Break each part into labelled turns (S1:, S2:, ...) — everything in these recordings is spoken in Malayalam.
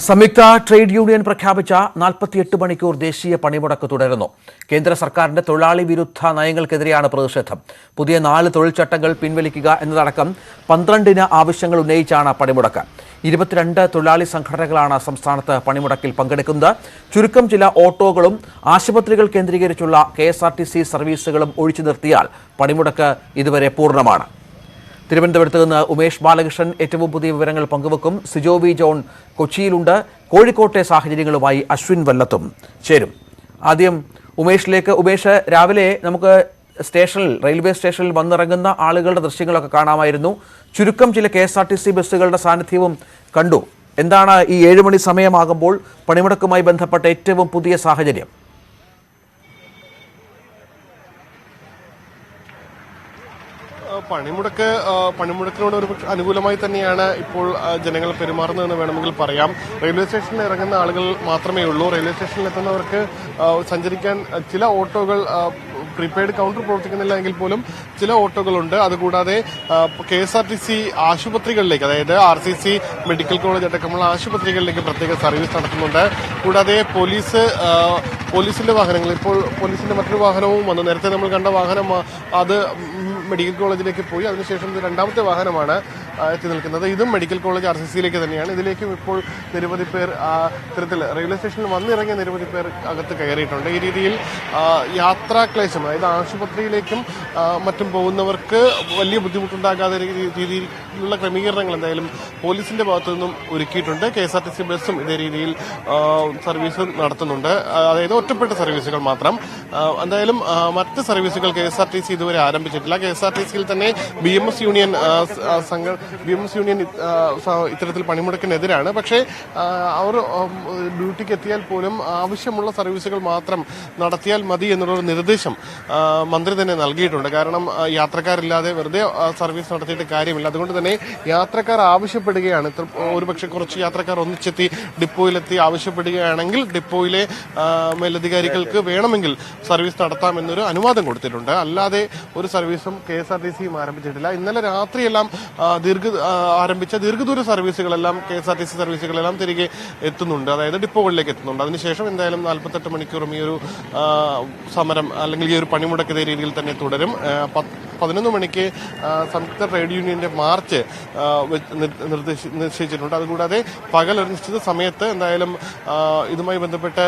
S1: സംയുക്ത ട്രേഡ് യൂണിയൻ പ്രഖ്യാപിച്ച 48 മണിക്കൂർ ദേശീയ പണിമുടക്ക് തുടരുന്നു. കേന്ദ്ര സർക്കാരിന്റെ തൊഴിലാളി വിരുദ്ധ നയങ്ങൾക്കെതിരെയാണ് പ്രതിഷേധം. പുതിയ 4 തൊഴിൽ ചട്ടങ്ങൾ പിൻവലിക്കുക എന്നതടക്കം 12 ആവശ്യങ്ങൾ ഉന്നയിച്ചാണ് പണിമുടക്ക്. 22 തൊഴിലാളി സംഘടനകളാണ് സംസ്ഥാനത്ത് പണിമുടക്കിൽ പങ്കെടുക്കുന്നത്. ചുരുക്കം ചില ഓട്ടോകളും ആശുപത്രികൾ കേന്ദ്രീകരിച്ചുള്ള KSRTC സർവീസുകളും ഒഴിച്ചു നിർത്തിയാൽ പണിമുടക്ക് ഇതുവരെ പൂർണ്ണമാണ്. തിരുവനന്തപുരത്ത് നിന്ന് ഉമേഷ് ബാലകൃഷ്ണൻ ഏറ്റവും പുതിയ വിവരങ്ങൾ പങ്കുവെക്കും. സിജോ വി ജോൺ കൊച്ചിയിലുണ്ട്. കോഴിക്കോട്ടെ സാഹചര്യങ്ങളുമായി അശ്വിൻ വല്ലത്തും ചേരും. ആദ്യം ഉമേഷിലേക്ക്. ഉമേഷ്, രാവിലെ നമുക്ക് റെയിൽവേ സ്റ്റേഷനിൽ വന്നിറങ്ങുന്ന ആളുകളുടെ ദൃശ്യങ്ങളൊക്കെ കാണാമായിരുന്നു. ചുരുക്കം ചില KSRTC ബസ്സുകളുടെ സാന്നിധ്യവും കണ്ടു. എന്താണ് ഈ 7 മണി സമയമാകുമ്പോൾ പണിമുടക്കുമായി ബന്ധപ്പെട്ട ഏറ്റവും പുതിയ സാഹചര്യം?
S2: പണിമുടക്കിനോട് ഒരു അനുകൂലമായി തന്നെയാണ് ഇപ്പോൾ ജനങ്ങൾ പെരുമാറുന്നതെന്ന് വേണമെങ്കിൽ പറയാം. റെയിൽവേ സ്റ്റേഷനിൽ ഇറങ്ങുന്ന ആളുകൾ മാത്രമേ ഉള്ളൂ. റെയിൽവേ സ്റ്റേഷനിൽ എത്തുന്നവർക്ക് സഞ്ചരിക്കാൻ ചില ഓട്ടോകൾ പ്രീപെയ്ഡ് കൗണ്ടർ പ്രവർത്തിക്കുന്നില്ല എങ്കിൽ പോലും ചില ഓട്ടോകളുണ്ട്. അതുകൂടാതെ KSRTC ആശുപത്രികളിലേക്ക്, അതായത് RCC മെഡിക്കൽ കോളേജ് അടക്കമുള്ള ആശുപത്രികളിലേക്ക് പ്രത്യേക സർവീസ് നടത്തുന്നുണ്ട്. കൂടാതെ പോലീസിന്റെ വാഹനങ്ങൾ, ഇപ്പോൾ പോലീസിന്റെ മറ്റൊരു വാഹനവും വന്നു. നേരത്തെ നമ്മൾ കണ്ട വാഹനം അത് മെഡിക്കൽ കോളേജിലേക്ക് പോയി. അതിനുശേഷം ഇത് രണ്ടാമത്തെ വാഹനമാണ് എത്തി നിൽക്കുന്നത്. ഇതും മെഡിക്കൽ കോളേജ് RCCയിലേക്ക് തന്നെയാണ്. ഇതിലേക്കും ഇപ്പോൾ നിരവധി പേർ ഇത്തരത്തിൽ റെയിൽവേ സ്റ്റേഷനിൽ വന്നിറങ്ങിയ നിരവധി പേർ അകത്ത് കയറിയിട്ടുണ്ട്. ഈ രീതിയിൽ യാത്രാക്ലേശം, അതായത് ആശുപത്രിയിലേക്കും മറ്റും പോകുന്നവർക്ക് വലിയ ബുദ്ധിമുട്ടുണ്ടാകാത്ത രീതിയിലുള്ള ക്രമീകരണങ്ങൾ എന്തായാലും പോലീസിന്റെ ഭാഗത്തു നിന്നും ഒരുക്കിയിട്ടുണ്ട്. KSRTC ബസ്സും ഇതേ രീതിയിൽ സർവീസ് നടത്തുന്നുണ്ട്. അതായത് ഒറ്റപ്പെട്ട സർവീസുകൾ മാത്രം. എന്തായാലും മറ്റ് സർവീസുകൾ KSRTC ഇതുവരെ ആരംഭിച്ചിട്ടില്ല. KSRTCയിൽ തന്നെ BMS യൂണിയൻ ഇത്തരത്തിൽ പണിമുടക്കിനെതിരാണ്. പക്ഷേ അവർ ഡ്യൂട്ടിക്ക് എത്തിയാൽ പോലും ആവശ്യമുള്ള സർവീസുകൾ മാത്രം നടത്തിയാൽ മതി എന്നുള്ളൊരു നിർദ്ദേശം മന്ത്രി തന്നെ നൽകിയിട്ടുണ്ട്. കാരണം യാത്രക്കാരില്ലാതെ വെറുതെ സർവീസ് നടത്തിയിട്ട് കാര്യമില്ല. അതുകൊണ്ട് തന്നെ യാത്രക്കാർ ആവശ്യപ്പെടുകയാണ്, ഒരുപക്ഷെ കുറച്ച് യാത്രക്കാർ ഒന്നിച്ചെത്തി ഡിപ്പോയിലെത്തി ആവശ്യപ്പെടുകയാണെങ്കിൽ ഡിപ്പോയിലെ മേലധികാരികൾക്ക് വേണമെങ്കിൽ സർവീസ് നടത്താമെന്നൊരു അനുവാദം കൊടുത്തിട്ടുണ്ട്. അല്ലാതെ ഒരു സർവീസും KSRTCയും ആരംഭിച്ചിട്ടില്ല. ഇന്നലെ രാത്രിയെല്ലാം ആരംഭിച്ച ദീർഘദൂര സർവീസുകളെല്ലാം KSRTC സർവീസുകളെല്ലാം തിരികെ എത്തുന്നുണ്ട്, അതായത് ഡിപ്പോകളിലേക്ക് എത്തുന്നുണ്ട്. അതിനുശേഷം എന്തായാലും 48 മണിക്കൂറും ഈ ഒരു സമരം അല്ലെങ്കിൽ ഈ ഒരു പണിമുടക്ക് ഇതേ രീതിയിൽ തന്നെ തുടരും. 11 മണിക്ക് സംയുക്ത ട്രേഡ് യൂണിയന്റെ മാർച്ച് നിശ്ചയിച്ചിട്ടുണ്ട്. അതുകൂടാതെ പകൽ ഒരു നിശ്ചിത സമയത്ത് എന്തായാലും ഇതുമായി ബന്ധപ്പെട്ട്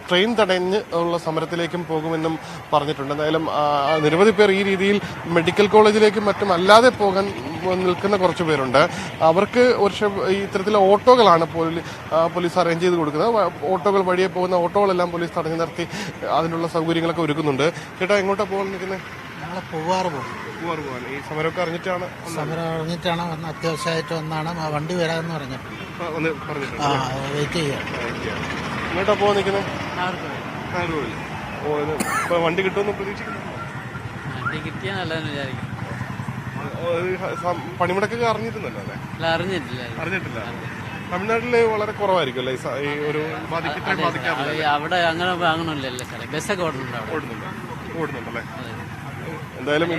S2: ട്രെയിൻ തടഞ്ഞ് ഉള്ള സമരത്തിലേക്കും പോകുമെന്നും പറഞ്ഞിട്ടുണ്ട്. എന്തായാലും നിരവധി പേർ ഈ രീതിയിൽ മെഡിക്കൽ കോളേജിലേക്കും മറ്റും അല്ലാതെ പോകാൻ നിൽക്കുന്ന കുറച്ച് പേരുണ്ട്. അവർക്ക് ഇത്തരത്തിലെ ഓട്ടോകളാണ് പോലീസ് അറേഞ്ച് ചെയ്ത് കൊടുക്കുന്നത്. ഓട്ടോകൾ വഴിയെ പോകുന്ന ഓട്ടോകളെല്ലാം പോലീസ് തടഞ്ഞു നിർത്തി അതിനുള്ള സൗകര്യങ്ങളൊക്കെ ഒരുക്കുന്നുണ്ട്. ചേട്ടാ, എങ്ങോട്ടാ പോകാൻ നിൽക്കുന്നത്?
S3: പൂവാറ്
S2: പോകാൻ. ഈ സമരമൊക്കെ അറിഞ്ഞിട്ടാണ്
S3: വന്ന് അത്യാവശ്യമായിട്ട് വന്നാണ് വണ്ടി വരാമെന്ന് പറഞ്ഞിട്ടുണ്ട്. വെയിറ്റ് ചെയ്യാം.
S2: എങ്ങോട്ടാ പോകാൻ നിൽക്കുന്നത്? വണ്ടി കിട്ടുമെന്ന് പ്രതീക്ഷിക്കുന്നു. പണിമുടക്കൊക്കെ അറിഞ്ഞിരുന്നല്ലോ അല്ലേ? അറിഞ്ഞിട്ടില്ല. തമിഴ്നാട്ടില് വളരെ കുറവായിരിക്കും അല്ലേ ഈ ഒരു
S4: അവിടെ അങ്ങനെ വാങ്ങണമല്ലോ സാറേ. ബസ്സൊക്കെ
S2: ഓടുന്നുണ്ടല്ലേ? എന്തായാലും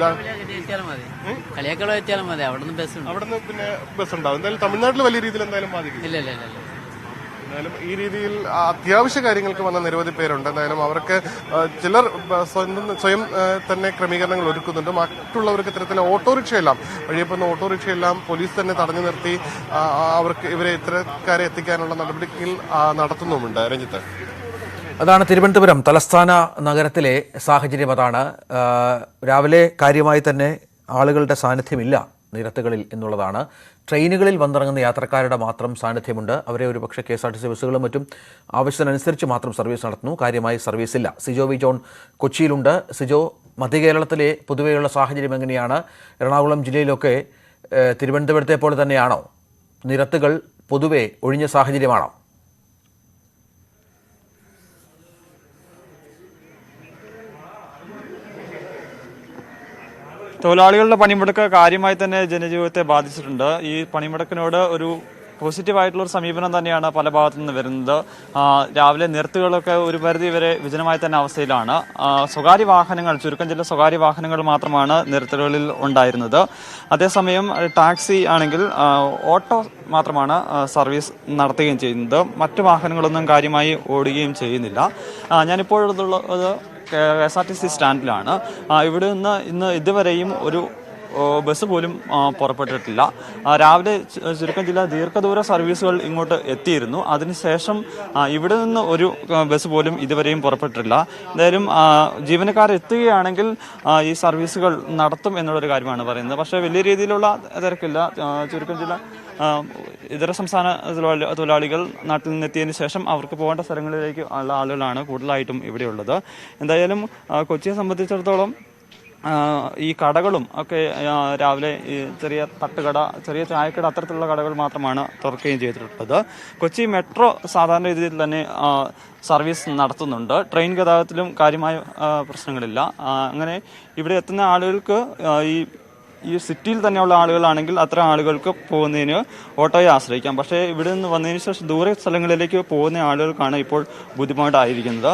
S4: കളിയാക്കള എത്തിയാലും മതി. അവിടുന്ന്
S2: പിന്നെ ബസ് ഉണ്ടാവും. എന്തായാലും തമിഴ്നാട്ടിൽ വലിയ രീതിയിൽ എന്തായാലും ബാധിക്കും.
S4: ഇല്ല.
S2: എന്തായാലും ഈ രീതിയിൽ അത്യാവശ്യ കാര്യങ്ങൾക്ക് വന്ന നിരവധി പേരുണ്ട്. എന്തായാലും അവർക്ക് ചിലർ സ്വയം തന്നെ ക്രമീകരണങ്ങൾ ഒരുക്കുന്നുണ്ട്. മറ്റുള്ളവർക്ക് ഇത്തരത്തിലെ ഓട്ടോറിക്ഷയെല്ലാം വഴിയെ പോകുന്ന ഓട്ടോറിക്ഷയെല്ലാം പോലീസ് തന്നെ തടഞ്ഞു നിർത്തി ഇത്തരക്കാരെ എത്തിക്കാനുള്ള നടപടികൾ നടത്തുന്നുമുണ്ട്. രഞ്ജിത്ത്,
S1: അതാണ് തിരുവനന്തപുരം തലസ്ഥാന നഗരത്തിലെ സാഹചര്യം. അതാണ് രാവിലെ കാര്യമായി തന്നെ ആളുകളുടെ സാന്നിധ്യമില്ല നിരത്തുകളിൽ എന്നുള്ളതാണ്. ട്രെയിനുകളിൽ വന്നിറങ്ങുന്ന യാത്രക്കാരുടെ മാത്രം സാന്നിധ്യമുണ്ട്. അവരെ ഒരുപക്ഷെ KSRTC ബസ്സുകളും മറ്റും ആവശ്യത്തിനനുസരിച്ച് മാത്രം സർവീസ് നടത്തുന്നു. കാര്യമായി സർവീസില്ല. സിജോ വി ജോൺ കൊച്ചിയിലുണ്ട്. സിജോ, മധ്യകേരളത്തിലെ പൊതുവെയുള്ള സാഹചര്യം എങ്ങനെയാണ്? എറണാകുളം ജില്ലയിലൊക്കെ തിരുവനന്തപുരത്തെ പോലെ തന്നെയാണോ? നിരത്തുകൾ പൊതുവെ ഒഴിഞ്ഞ സാഹചര്യമാണോ?
S5: തൊഴിലാളികളുടെ പണിമുടക്ക് കാര്യമായി തന്നെ ജനജീവിതത്തെ ബാധിച്ചിട്ടുണ്ട്. ഈ പണിമുടക്കിനോട് ഒരു പോസിറ്റീവായിട്ടുള്ള ഒരു സമീപനം തന്നെയാണ് പല ഭാഗത്തു നിന്ന് വരുന്നത്. രാവിലെ നിരത്തുകളൊക്കെ ഒരു പരിധി വരെ വിജനമായി തന്നെ അവസ്ഥയിലാണ്. സ്വകാര്യ വാഹനങ്ങൾ, ചുരുക്കം ചില സ്വകാര്യ വാഹനങ്ങൾ മാത്രമാണ് നിരത്തുകളിൽ ഉണ്ടായിരുന്നത്. അതേസമയം ടാക്സി ആണെങ്കിൽ ഓട്ടോ മാത്രമാണ് സർവീസ് നടത്തുകയും ചെയ്യുന്നത്. മറ്റു വാഹനങ്ങളൊന്നും കാര്യമായി ഓടുകയും ചെയ്യുന്നില്ല. ഞാനിപ്പോൾ ഉള്ളത് KSRTC സ്റ്റാൻഡിലാണ്. ഇവിടെ നിന്ന് ഇന്ന് ഇതുവരെയും ഒരു ബസ് പോലും പുറപ്പെട്ടിട്ടില്ല. രാവിലെ ചുരുക്കം ചില ദീർഘദൂര സർവീസുകൾ ഇങ്ങോട്ട് എത്തിയിരുന്നു. അതിനുശേഷം ഇവിടെ നിന്ന് ഒരു ബസ് പോലും ഇതുവരെയും പുറപ്പെട്ടിട്ടില്ല. എന്തായാലും ജീവനക്കാർ എത്തുകയാണെങ്കിൽ ഈ സർവീസുകൾ നടത്തും എന്നുള്ളൊരു കാര്യമാണ് പറയുന്നത്. പക്ഷേ വലിയ രീതിയിലുള്ള തിരക്കില്ല. ചുരുക്കം ചില ഇതര സംസ്ഥാന തൊഴിലാളികൾ നാട്ടിൽ നിന്നെത്തിയതിനു ശേഷം അവർക്ക് പോകേണ്ട സ്ഥലങ്ങളിലേക്ക് ഉള്ള ആളുകളാണ് കൂടുതലായിട്ടും ഇവിടെയുള്ളത്. എന്തായാലും കൊച്ചിയെ സംബന്ധിച്ചിടത്തോളം ഈ കടകളും ഒക്കെ രാവിലെ ഈ ചെറിയ തട്ടുകട, ചെറിയ ചായക്കട, അത്തരത്തിലുള്ള കടകൾ മാത്രമാണ് തുറക്കുകയും ചെയ്തിട്ടുള്ളത്. കൊച്ചി മെട്രോ സാധാരണ രീതിയിൽ തന്നെ സർവീസ് നടത്തുന്നുണ്ട്. ട്രെയിൻ ഗതാഗതത്തിലും കാര്യമായ പ്രശ്നങ്ങളില്ല. അങ്ങനെ ഇവിടെ എത്തുന്ന ആളുകൾക്ക് ഈ സിറ്റിയിൽ തന്നെയുള്ള ആളുകളാണെങ്കിൽ അത്തരം ആളുകൾക്ക് പോകുന്നതിന് ഓട്ടോയെ ആശ്രയിക്കാം. പക്ഷേ ഇവിടെ നിന്ന് വന്നതിന് ശേഷം ദൂരെ സ്ഥലങ്ങളിലേക്ക് പോകുന്ന ആളുകൾക്കാണ് ഇപ്പോൾ ബുദ്ധിമുട്ടായിരിക്കുന്നത്.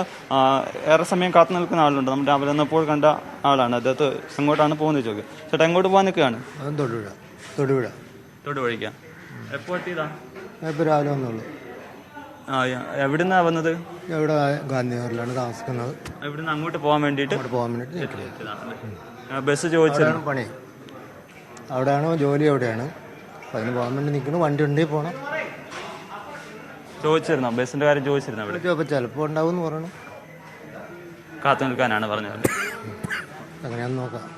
S5: ഏറെ സമയം കാത്തു നിൽക്കുന്ന ആളുണ്ട്. നമ്മൾ രാവിലെ വന്നപ്പോൾ കണ്ട ആളാണ്. അദ്ദേഹത്തെ എങ്ങോട്ടാണ് പോകുന്നത് ചോദിക്കും. ചേട്ടാ എങ്ങോട്ട് പോകാൻ നിൽക്കുകയാണ്? തൊടുപുഴയ്ക്ക്. എപ്പോൾ എത്തിയതാ?
S6: ഇപ്പോൾ രാവിലെ വന്നുള്ളൂ.
S5: എവിടെ നിന്നാണ് വന്നത്?
S6: ഇവിടെ ഗാന്ധിനഗറിലാണ് താമസിക്കുന്നത്.
S5: ഇവിടുന്ന് അങ്ങോട്ട് പോകാൻ വേണ്ടിയിട്ട് ബസ് ചോദിച്ചാണ്
S6: പണി. അവിടെയാണോ ജോലി? എവിടെയാണ്? അപ്പം അതിന് പോകാൻ വേണ്ടി നിൽക്കുന്നു. വണ്ടി ഉണ്ടെങ്കിൽ പോകണം.
S5: ചോദിച്ചിരുന്നോ? ബസ്സിന്റെ കാര്യം ചോദിച്ചിരുന്നോ? അവിടെ
S6: ചിലപ്പോൾ ഉണ്ടാവും എന്ന് പറയണം.
S5: കാത്തു നിൽക്കാനാണ് പറഞ്ഞത്.
S6: അങ്ങനെയാന്ന് നോക്കാം.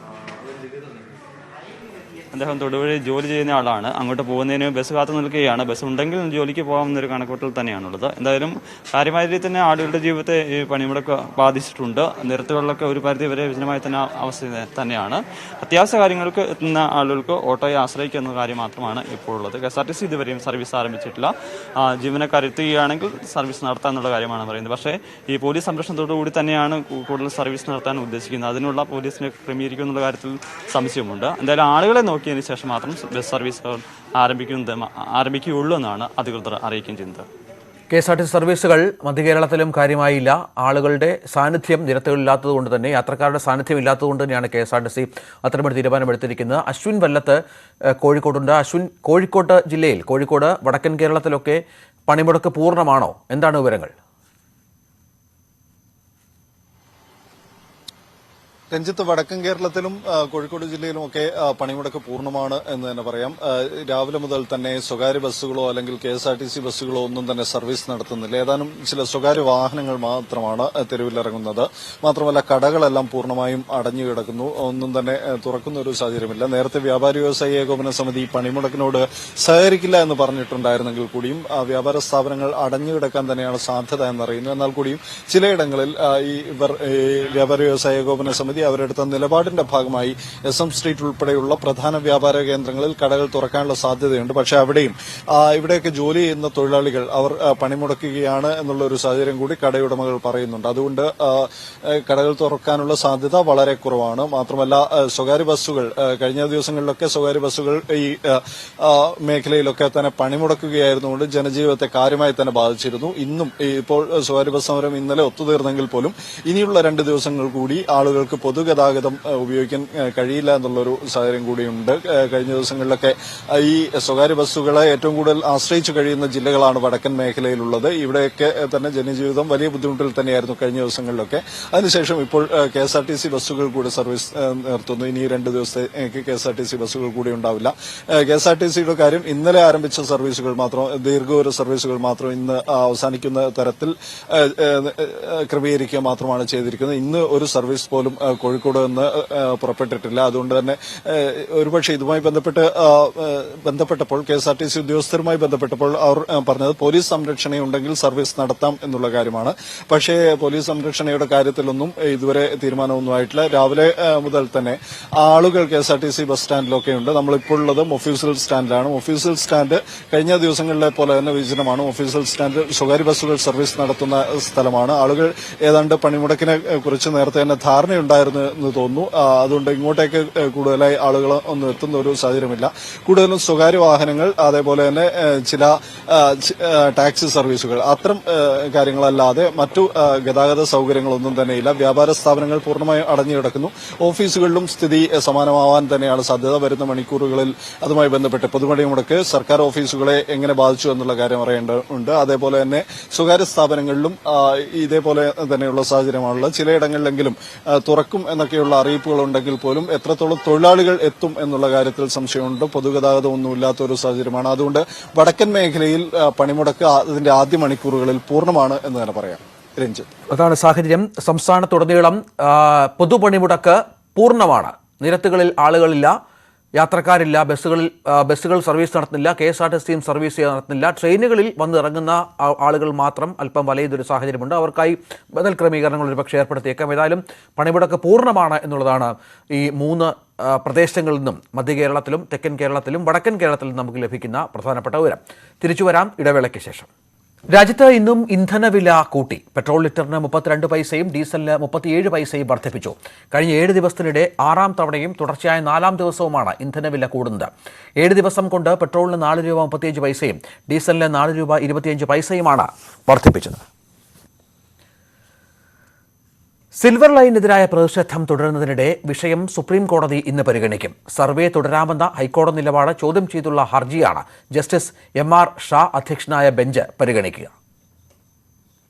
S5: അദ്ദേഹം തൊടുപുഴയിൽ ജോലി ചെയ്യുന്ന ആളാണ്. അങ്ങോട്ട് പോകുന്നതിന് ബസ് കാത്തു നിൽക്കുകയാണ്. ബസ് ഉണ്ടെങ്കിൽ ജോലിക്ക് പോകാമെന്നൊരു കണക്കൂട്ടൽ തന്നെയാണുള്ളത്. എന്തായാലും കാര്യമായ രീതിയിൽ തന്നെ ആളുകളുടെ ജീവിതത്തെ ഈ പണിമുടക്ക് ബാധിച്ചിട്ടുണ്ട്. നിരത്തുകളിലൊക്കെ ഒരു പരിധി വരെ വിജനമായി തന്നെ അവസ്ഥ തന്നെയാണ്. അത്യാവശ്യ കാര്യങ്ങൾക്ക് എത്തുന്ന ആളുകൾക്ക് ഓട്ടോയെ ആശ്രയിക്കുന്ന കാര്യം മാത്രമാണ് ഇപ്പോൾ ഉള്ളത്. KSRTC ഇതുവരെയും സർവീസ് ആരംഭിച്ചിട്ടില്ല. ജീവനക്കാർ എത്തുകയാണെങ്കിൽ സർവീസ് നടത്താമെന്നുള്ള കാര്യമാണ് പറയുന്നത്. പക്ഷേ ഈ പോലീസ് സംരക്ഷണത്തോടുകൂടി തന്നെയാണ് കൂടുതൽ സർവീസ് നടത്താൻ ഉദ്ദേശിക്കുന്നത്. അതിനുള്ള പോലീസിനെ ക്രമീകരിക്കും എന്നുള്ള കാര്യത്തിൽ സംശയമുണ്ട്. എന്തായാലും ആളുകളെ നോക്കിയതിന് ശേഷം മാത്രം ബസ് സർവീസുകൾ ആരംഭിക്കുകയുള്ളൂ എന്നാണ് അധികൃതർ അറിയിക്കുകയും ചെയ്യുന്നത്.
S1: KSRTC സർവീസുകൾ മധ്യകേരളത്തിലും കാര്യമായില്ല. ആളുകളുടെ സാന്നിധ്യം നിരത്തുകളില്ലാത്തത് കൊണ്ട് തന്നെ, യാത്രക്കാരുടെ സാന്നിധ്യം ഇല്ലാത്തതുകൊണ്ട് തന്നെയാണ് KSRTC അത്തരമൊരു തീരുമാനമെടുത്തിരിക്കുന്നത്. അശ്വിൻ വല്ലത്ത് കോഴിക്കോടുണ്ട്. അശ്വിൻ, കോഴിക്കോട് ജില്ലയിൽ, കോഴിക്കോട് വടക്കൻ കേരളത്തിലൊക്കെ പണിമുടക്ക് പൂർണ്ണമാണോ? എന്താണ് വിവരങ്ങൾ?
S7: രഞ്ജിത്ത്, വടക്കൻ കേരളത്തിലും കോഴിക്കോട് ജില്ലയിലും ഒക്കെ പണിമുടക്ക് പൂർണ്ണമാണ് എന്ന് തന്നെ പറയാം. രാവിലെ മുതൽ തന്നെ സ്വകാര്യ ബസ്സുകളോ അല്ലെങ്കിൽ KSRTC ബസ്സുകളോ ഒന്നും തന്നെ സർവീസ് നടത്തുന്നില്ല. ഏതാനും ചില സ്വകാര്യ വാഹനങ്ങൾ മാത്രമാണ് തെരുവിലിറങ്ങുന്നത്. മാത്രമല്ല കടകളെല്ലാം പൂർണ്ണമായും അടഞ്ഞു കിടക്കുന്നു. ഒന്നും തന്നെ തുറക്കുന്ന ഒരു സാഹചര്യമില്ല. നേരത്തെ വ്യാപാരി വ്യവസായി ഏകോപന സമിതി പണിമുടക്കിനോട് സഹകരിക്കില്ല എന്ന് പറഞ്ഞിട്ടുണ്ടായിരുന്നെങ്കിൽ കൂടിയും വ്യാപാര സ്ഥാപനങ്ങൾ അടഞ്ഞു കിടക്കാൻ തന്നെയാണ് സാധ്യത എന്നറിയുന്നു. എന്നാൽ കൂടിയും ചിലയിടങ്ങളിൽ ഈ വ്യാപാരി വ്യവസായി ഏകോപന സമിതി അവരെടുത്ത നിലപാടിന്റെ ഭാഗമായി SM സ്ട്രീറ്റ് ഉൾപ്പെടെയുള്ള പ്രധാന വ്യാപാര കേന്ദ്രങ്ങളിൽ കടകൾ തുറക്കാനുള്ള സാധ്യതയുണ്ട്. പക്ഷേ അവിടെയും ഇവിടെയൊക്കെ ജോലി ചെയ്യുന്ന തൊഴിലാളികൾ അവർ പണിമുടക്കുകയാണ് എന്നുള്ള ഒരു സാഹചര്യം കൂടി കടയുടമകൾ പറയുന്നുണ്ട്. അതുകൊണ്ട് കടകൾ തുറക്കാനുള്ള സാധ്യത വളരെ കുറവാണ്. മാത്രമല്ല സ്വകാര്യ ബസ്സുകൾ കഴിഞ്ഞ ദിവസങ്ങളിലൊക്കെ സ്വകാര്യ ബസ്സുകൾ ഈ മേഖലയിലൊക്കെ തന്നെ പണിമുടക്കുകയായിരുന്നുകൊണ്ട് ജനജീവിതത്തെ കാര്യമായി തന്നെ ബാധിച്ചിരുന്നു. ഇന്നും ഇപ്പോൾ സ്വകാര്യ ബസ് സമരം ഇന്നലെ ഒത്തുതീർന്നെങ്കിൽ പോലും ഇനിയുള്ള 2 ദിവസങ്ങൾ കൂടി ആളുകൾക്ക് പൊതുഗതാഗതം ഉപയോഗിക്കാൻ കഴിയില്ല എന്നുള്ളൊരു സാഹചര്യം കൂടിയുണ്ട്. കഴിഞ്ഞ ദിവസങ്ങളിലൊക്കെ ഈ സ്വകാര്യ ബസ്സുകളെ ഏറ്റവും കൂടുതൽ ആശ്രയിച്ചു കഴിയുന്ന ജില്ലകളാണ് വടക്കൻ മേഖലയിലുള്ളത്. ഇവിടെയൊക്കെ തന്നെ ജനജീവിതം വലിയ ബുദ്ധിമുട്ടിൽ തന്നെയായിരുന്നു കഴിഞ്ഞ ദിവസങ്ങളിലൊക്കെ. അതിനുശേഷം ഇപ്പോൾ KSRTC ബസ്സുകൾ കൂടി സർവീസ് നിർത്തുന്നു. ഇനി 2 ദിവസത്തേക്ക് KSRTC ബസ്സുകൾ കൂടി ഉണ്ടാവില്ല. KSRTCയുടെ കാര്യം ഇന്നലെ ആരംഭിച്ച സർവീസുകൾ മാത്രം, ദീർഘദൂര സർവീസുകൾ മാത്രം ഇന്ന് അവസാനിക്കുന്ന തരത്തിൽ ക്രമീകരിക്കുക മാത്രമാണ് ചെയ്തിരിക്കുന്നത്. ഇന്ന് ഒരു സർവീസ് പോലും കോഴിക്കോട് നിന്ന് പുറപ്പെട്ടിട്ടില്ല. അതുകൊണ്ട് തന്നെ ഒരുപക്ഷെ ഇതുമായി ബന്ധപ്പെട്ടപ്പോൾ KSRTC ഉദ്യോഗസ്ഥരുമായി ബന്ധപ്പെട്ടപ്പോൾ അവർ പറഞ്ഞത് പോലീസ് സംരക്ഷണയുണ്ടെങ്കിൽ സർവീസ് നടത്താം എന്നുള്ള കാര്യമാണ്. പക്ഷേ പോലീസ് സംരക്ഷണയുടെ കാര്യത്തിലൊന്നും ഇതുവരെ തീരുമാനമൊന്നും ആയിട്ടില്ല. രാവിലെ മുതൽ തന്നെ ആളുകൾ KSRTC ബസ് സ്റ്റാൻഡിലൊക്കെയുണ്ട്. നമ്മളിപ്പോൾ ഉള്ളത് മൊഫ്യൂസൽ സ്റ്റാൻഡിലാണ്. മൊഫ്യൂസൽ സ്റ്റാൻഡ് കഴിഞ്ഞ ദിവസങ്ങളിലെ പോലെ തന്നെ വിജനമാണ്. മൊഫ്യൂസൽ സ്റ്റാൻഡ് സ്വകാര്യ ബസ്സുകൾ സർവീസ് നടത്തുന്ന സ്ഥലമാണ്. ആളുകൾ ഏതാണ്ട് പണിമുടക്കിനെ കുറിച്ച് നേരത്തെ തന്നെ ധാരണയുണ്ടായിരുന്നു ഉണ്ടായിരുന്നു എന്ന് തോന്നുന്നു. അതുകൊണ്ട് ഇങ്ങോട്ടേക്ക് കൂടുതലായി ആളുകൾ ഒന്നും എത്തുന്ന ഒരു സാഹചര്യമില്ല. കൂടുതലും സ്വകാര്യ വാഹനങ്ങൾ, അതേപോലെ തന്നെ ചില ടാക്സി സർവീസുകൾ, അത്തരം കാര്യങ്ങളല്ലാതെ മറ്റു ഗതാഗത സൗകര്യങ്ങളൊന്നും തന്നെയില്ല. വ്യാപാര സ്ഥാപനങ്ങൾ പൂർണ്ണമായും അടഞ്ഞു കിടക്കുന്നു. ഓഫീസുകളിലും സ്ഥിതി സമാനമാവാൻ തന്നെയാണ് സാധ്യത. വരുന്ന മണിക്കൂറുകളിൽ അതുമായി ബന്ധപ്പെട്ട് പൊതുപണിമുടക്ക് സർക്കാർ ഓഫീസുകളെ എങ്ങനെ ബാധിച്ചു എന്നുള്ള കാര്യം അറിയേണ്ടതുണ്ട്. അതേപോലെ തന്നെ സ്വകാര്യ സ്ഥാപനങ്ങളിലും ഇതേപോലെ തന്നെയുള്ള സാഹചര്യമാണുള്ളത്. ചിലയിടങ്ങളിലെങ്കിലും തുറക്കും എന്നൊക്കെയുള്ള അറിയിപ്പുകൾ ഉണ്ടെങ്കിൽ പോലും എത്രത്തോളം തൊഴിലാളികൾ എത്തും എന്നുള്ള കാര്യത്തിൽ സംശയമുണ്ട്. പൊതുഗതാഗതം ഒന്നുമില്ലാത്ത ഒരു സാഹചര്യമാണ്. അതുകൊണ്ട് വടക്കൻ മേഖലയിൽ പണിമുടക്ക് അതിന്റെ ആദ്യ മണിക്കൂറുകളിൽ പൂർണ്ണമാണ് എന്ന് തന്നെ പറയാം. രഞ്ജിത്ത്,
S1: അതാണ് സാഹചര്യം. സംസ്ഥാനത്തുടനീളം പൊതുപണിമുടക്ക് പൂർണ്ണമാണ്. നിരത്തുകളിൽ ആളുകളില്ല, യാത്രക്കാരില്ല, ബസ്സുകൾ സർവീസ് നടത്തുന്നില്ല, KSRTCയും സർവീസ് നടത്തുന്നില്ല. ട്രെയിനുകളിൽ വന്നിറങ്ങുന്ന ആളുകൾ മാത്രം അല്പം വലയുന്നൊരു സാഹചര്യമുണ്ട്. അവർക്കായി ബദൽ ക്രമീകരണങ്ങൾ ഒരുപക്ഷെ ഏർപ്പെടുത്തിയേക്കാം. ഏതായാലും പണിമുടക്ക് പൂർണ്ണമാണ് എന്നുള്ളതാണ് ഈ 3 പ്രദേശങ്ങളിൽ നിന്നും മധ്യ കേരളത്തിലും തെക്കൻ കേരളത്തിലും വടക്കൻ കേരളത്തിലും നമുക്ക് ലഭിക്കുന്ന പ്രധാനപ്പെട്ട വിവരം. തിരിച്ചു വരാം ഇടവേളയ്ക്ക് ശേഷം. രാജ്യത്ത് ഇന്നും ഇന്ധനവില കൂട്ടി. പെട്രോൾ ലിറ്ററിന് 32 പൈസയും ഡീസലിന് 37 പൈസയും വർദ്ധിപ്പിച്ചു. കഴിഞ്ഞ 7 ദിവസത്തിനിടെ 6ാം തവണയും തുടർച്ചയായ 4ാം ദിവസവുമാണ് ഇന്ധനവില കൂടുന്നത്. 7 ദിവസം കൊണ്ട് പെട്രോളിന് 4 രൂപ 35 പൈസയും ഡീസലിന് 4 രൂപ 25 പൈസയുമാണ് വർദ്ധിപ്പിച്ചത്. സിൽവർ ലൈനെതിരായ പ്രതിഷേധം തുടരുന്നതിനിടെ വിഷയം സുപ്രീം കോടതി ഇന്ന് പരിഗണിക്കും. സർവേ തുടരാമെന്ന ഹൈക്കോടതി നിലപാട് ചോദ്യം ചെയ്തുള്ള ഹർജിയാണ് ജസ്റ്റിസ് MR ഷാ അധ്യക്ഷനായ ബെഞ്ച് പരിഗണിക്കുക.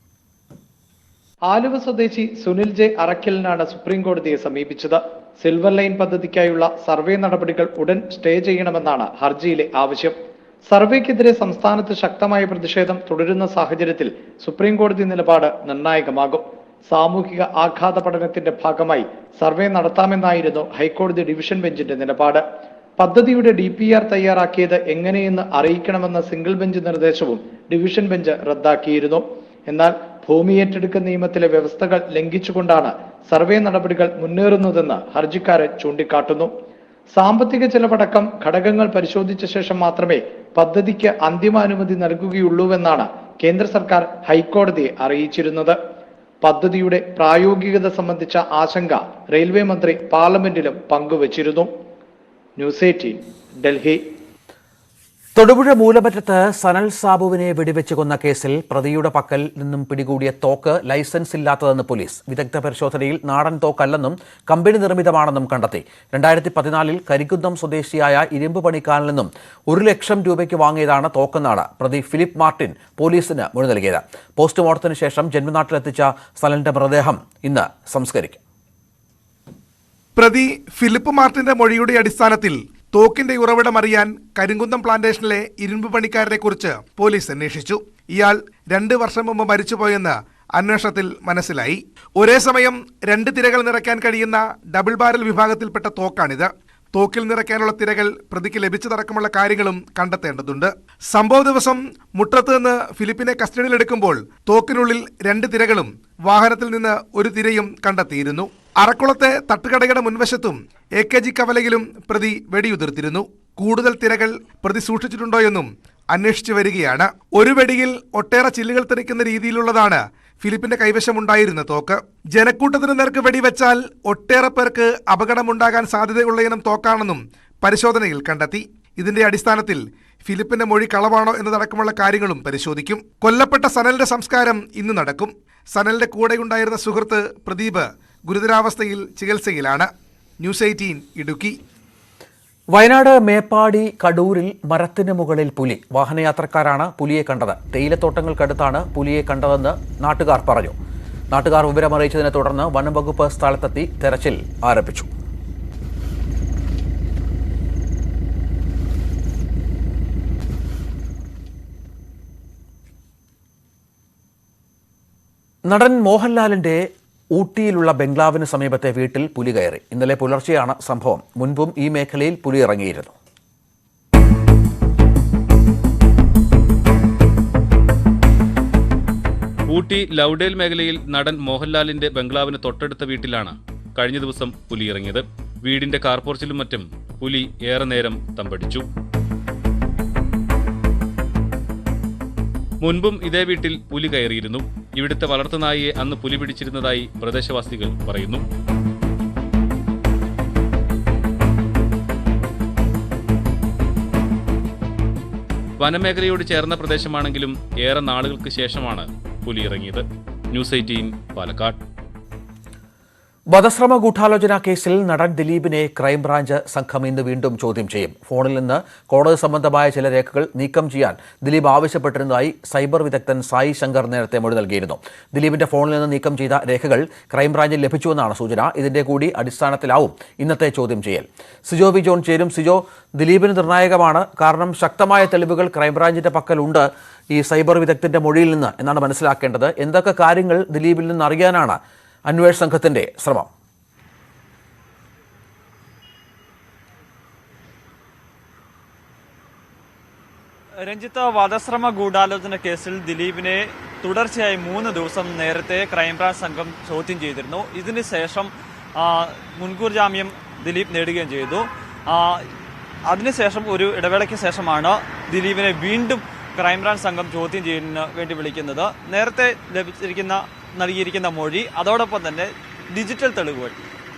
S8: ആലുവ സ്വദേശി സുനിൽ ജെ അറക്കലിനാണ് സുപ്രീം കോടതിയെ സമീപിച്ചത്. സിൽവർ ലൈൻ പദ്ധതിക്കായുള്ള സർവേ നടപടികൾ ഉടൻ സ്റ്റേ ചെയ്യണമെന്നാണ് ഹർജിയിലെ ആവശ്യം. സർവേക്കെതിരെ സംസ്ഥാനത്ത് ശക്തമായ പ്രതിഷേധം തുടരുന്ന സാഹചര്യത്തിൽ സുപ്രീം കോടതി നിലപാട് നിർണായകമാകും. സാമൂഹിക ആഘാത പഠനത്തിന്റെ ഭാഗമായി സർവേ നടത്താമെന്നായിരുന്നു ഹൈക്കോടതി ഡിവിഷൻ ബെഞ്ചിന്റെ നിലപാട്. പദ്ധതിയുടെ DPR തയ്യാറാക്കിയത് എങ്ങനെയെന്ന് അറിയിക്കണമെന്ന സിംഗിൾ ബെഞ്ച് നിർദ്ദേശവും ഡിവിഷൻ ബെഞ്ച് റദ്ദാക്കിയിരുന്നു. എന്നാൽ ഭൂമി ഏറ്റെടുക്കൽ നിയമത്തിലെ വ്യവസ്ഥകൾ ലംഘിച്ചുകൊണ്ടാണ് സർവേ നടപടികൾ മുന്നേറുന്നതെന്ന് ഹർജിക്കാരൻ ചൂണ്ടിക്കാട്ടുന്നു. സാമ്പത്തിക ചെലവടക്കം ഘടകങ്ങൾ പരിശോധിച്ച ശേഷം മാത്രമേ പദ്ധതിക്ക് അന്തിമാനുമതി നൽകുകയുള്ളൂവെന്നാണ് കേന്ദ്ര സർക്കാർ ഹൈക്കോടതിയെ അറിയിച്ചിരുന്നത്. പദ്ധതിയുടെ പ്രായോഗികത സംബന്ധിച്ച ആശങ്ക റെയിൽവേ മന്ത്രി പാർലമെന്റിലും പങ്കുവച്ചിരുന്നു. ന്യൂസ് 18 ഡൽഹി.
S1: തൊടുപുഴ മൂലമറ്റത്ത് സനൽ സാബുവിനെ വെടിവെച്ച് കൊന്ന കേസിൽ പ്രതിയുടെ പക്കൽ നിന്നും പിടികൂടിയ തോക്ക് ലൈസൻസ് ഇല്ലാത്തതെന്ന് പോലീസ്. വിദഗ്ധ പരിശോധനയിൽ നാടൻ തോക്കല്ലെന്നും കമ്പനി നിർമ്മിതമാണെന്നും കണ്ടെത്തി. 2014 കരിക്കുന്നം സ്വദേശിയായ ഇരുമ്പ് പണിക്കാരിൽ നിന്നും 1 ലക്ഷം രൂപയ്ക്ക് വാങ്ങിയതാണ് തോക്കെന്നാണ് പ്രതി ഫിലിപ്പ് മാർട്ടിൻ പോലീസിന് മൊഴി നൽകിയത്. പോസ്റ്റ്മോർട്ടത്തിന് ശേഷം ജന്മനാട്ടിലെത്തിച്ച സനലിന്റെ മൃതദേഹം ഇന്ന് സംസ്കരിക്കും.
S9: പ്രതി ഫിലിപ്പ് മാർട്ടിന്റെ മൊഴിയുടെ അടിസ്ഥാനത്തിൽ തോക്കിന്റെ ഉറവിടം അറിയാൻ കരിങ്കുന്നം പ്ലാന്റേഷനിലെ ഇരുമ്പ് പണിക്കാരനെ കുറിച്ച് പോലീസ് അന്വേഷിച്ചു. ഇയാൾ 2 വർഷം മുമ്പ് മരിച്ചുപോയെന്ന് അന്വേഷണത്തിൽ മനസ്സിലായി. ഒരേ സമയം 2 തിരകൾ നിറയ്ക്കാൻ കഴിയുന്ന ഡബിൾ ബാരൽ വിഭാഗത്തിൽപ്പെട്ട തോക്കാണിത്. തോക്കിൽ നിറയ്ക്കാനുള്ള തിരകൾ പ്രതിക്ക് ലഭിച്ചതടക്കമുള്ള കാര്യങ്ങളും കണ്ടെത്തേണ്ടതുണ്ട്. സംഭവ ദിവസം മുട്ടത്ത് നിന്ന് ഫിലിപ്പിനെ കസ്റ്റഡിയിലെടുക്കുമ്പോൾ തോക്കിനുള്ളിൽ 2 തിരകളും വാഹനത്തിൽ നിന്ന് 1 തിരയും കണ്ടെത്തിയിരുന്നു. അറക്കുളത്തെ തട്ടുകടയുടെ മുൻവശത്തും AKG കവലയിലും പ്രതി വെടിയുതിർത്തിരുന്നു. കൂടുതൽ തിരകൾ പ്രതി സൂക്ഷിച്ചിട്ടുണ്ടോയെന്നും അന്വേഷിച്ചു വരികയാണ്. ഒരു വെടിയിൽ ഒട്ടേറെ ചില്ലുകൾ തെറിക്കുന്ന രീതിയിലുള്ളതാണ് ഫിലിപ്പിന്റെ കൈവശമുണ്ടായിരുന്ന തോക്ക്. ജനക്കൂട്ടത്തിന് നേർക്ക് വെടിവെച്ചാൽ ഒട്ടേറെ പേർക്ക് അപകടമുണ്ടാകാൻ സാധ്യതയുള്ള ഇനം തോക്കാണെന്നും പരിശോധനയിൽ കണ്ടെത്തി. ഇതിന്റെ അടിസ്ഥാനത്തിൽ ഫിലിപ്പിന്റെ മൊഴി കളവാണോ എന്നതടക്കമുള്ള കാര്യങ്ങളും പരിശോധിക്കും. കൊല്ലപ്പെട്ട സനലിന്റെ സംസ്കാരം ഇന്ന് നടക്കും. സനലിന്റെ കൂടെയുണ്ടായിരുന്ന സുഹൃത്ത് പ്രദീപ് ഗുരുതരാവസ്ഥയിൽ ചികിത്സയിലാണ്. ന്യൂസ് 18 ഇടുക്കി.
S1: വയനാട് മേപ്പാടി കടൂരിൽ മരത്തിന് മുകളിൽ പുലി. വാഹനയാത്രക്കാരാണ് പുലിയെ കണ്ടത്. തേയിലത്തോട്ടങ്ങൾക്കടുത്താണ് പുലിയെ കണ്ടതെന്ന് നാട്ടുകാർ പറഞ്ഞു. നാട്ടുകാർ വിവരമറിയിച്ചതിനെ തുടർന്ന് വനം വകുപ്പ് സ്ഥലത്തെത്തി തെരച്ചിൽ ആരംഭിച്ചു. നടൻ മോഹൻലാലിന്റെ ഊട്ടിയിലുള്ള ബംഗ്ലാവിന് സമീപത്തെ വീട്ടിൽ പുലി കയറി. ഇന്നലെ പുലർച്ചെയാണ് സംഭവം. മുൻപും ഈ മേഖലയിൽ പുലി ഇറങ്ങിയിരുന്നു.
S10: ഊട്ടി ലൗഡേൽ മേഖലയിൽ നടൻ മോഹൻലാലിന്റെ ബംഗ്ലാവിന് തൊട്ടടുത്ത വീട്ടിലാണ് കഴിഞ്ഞ ദിവസം പുലി ഇറങ്ങിയത്. വീടിന്റെ കാർപോർച്ചിലും മറ്റും പുലി ഏറെ നേരം തമ്പടിച്ചു. മുൻപും ഇതേ വീട്ടിൽ പുലി കയറിയിരുന്നു. ഇവിടുത്തെ വളർത്തുനായിയെ അന്ന് പുലി പിടിച്ചിരുന്നതായി പ്രദേശവാസികൾ പറയുന്നു. വനമേഖലയോട് ചേർന്ന പ്രദേശമാണെങ്കിലും ഏറെ നാളുകൾക്ക് ശേഷമാണ് പുലി ഇറങ്ങിയത്. ന്യൂസ് 18 പാലക്കാട്.
S1: വധശ്രമ ഗൂഢാലോചന കേസിൽ നടൻ ദിലീപിനെ ക്രൈംബ്രാഞ്ച് സംഘം ഇന്ന് വീണ്ടും ചോദ്യം ചെയ്യും. ഫോണിൽ നിന്ന് കോടതി സംബന്ധമായ ചില രേഖകൾ നീക്കം ചെയ്യാൻ ദിലീപ് ആവശ്യപ്പെട്ടിരുന്നതായി സൈബർ വിദഗ്ധൻ സായി ശങ്കർ നേരത്തെ മൊഴി നൽകിയിരുന്നു. ദിലീപിന്റെ ഫോണിൽ നിന്ന് നീക്കം ചെയ്ത രേഖകൾ ക്രൈംബ്രാഞ്ചിൽ ലഭിച്ചുവെന്നാണ് സൂചന. ഇതിന്റെ കൂടി അടിസ്ഥാനത്തിലാവും ഇന്നത്തെ ചോദ്യം ചെയ്യൽ. സിജോ വി ജോൺ ചേരും. സിജോ, ദിലീപിന് നിർണായകമാണ്, കാരണം ശക്തമായ തെളിവുകൾ ക്രൈംബ്രാഞ്ചിന്റെ പക്കലുണ്ട് ഈ സൈബർ വിദഗ്ധന്റെ മൊഴിയിൽ നിന്ന് എന്നാണ് മനസ്സിലാക്കേണ്ടത്. എന്തൊക്കെ കാര്യങ്ങൾ ദിലീപിൽ നിന്ന് അറിയാനാണ് അന്വേഷണ സംഘത്തിന്റെ ശ്രമം?
S5: രഞ്ജിത്ത്, വധശ്രമ ഗൂഢാലോചന കേസിൽ ദിലീപിനെ തുടർച്ചയായി 3 ദിവസം നേരത്തെ ക്രൈംബ്രാഞ്ച് സംഘം ചോദ്യം ചെയ്തിരുന്നു. ഇതിന് ശേഷം മുൻകൂർ ജാമ്യം ദിലീപ് നേടുകയും ചെയ്തു. അതിനുശേഷം ഒരു ഇടവേളയ്ക്ക് ശേഷമാണ് ദിലീപിനെ വീണ്ടും ക്രൈംബ്രാഞ്ച് സംഘം ചോദ്യം ചെയ്യുന്നതിന് വേണ്ടി വിളിക്കുന്നത്. നേരത്തെ നൽകിയിരിക്കുന്ന മൊഴി, അതോടൊപ്പം തന്നെ ഡിജിറ്റൽ തെളിവുകൾ,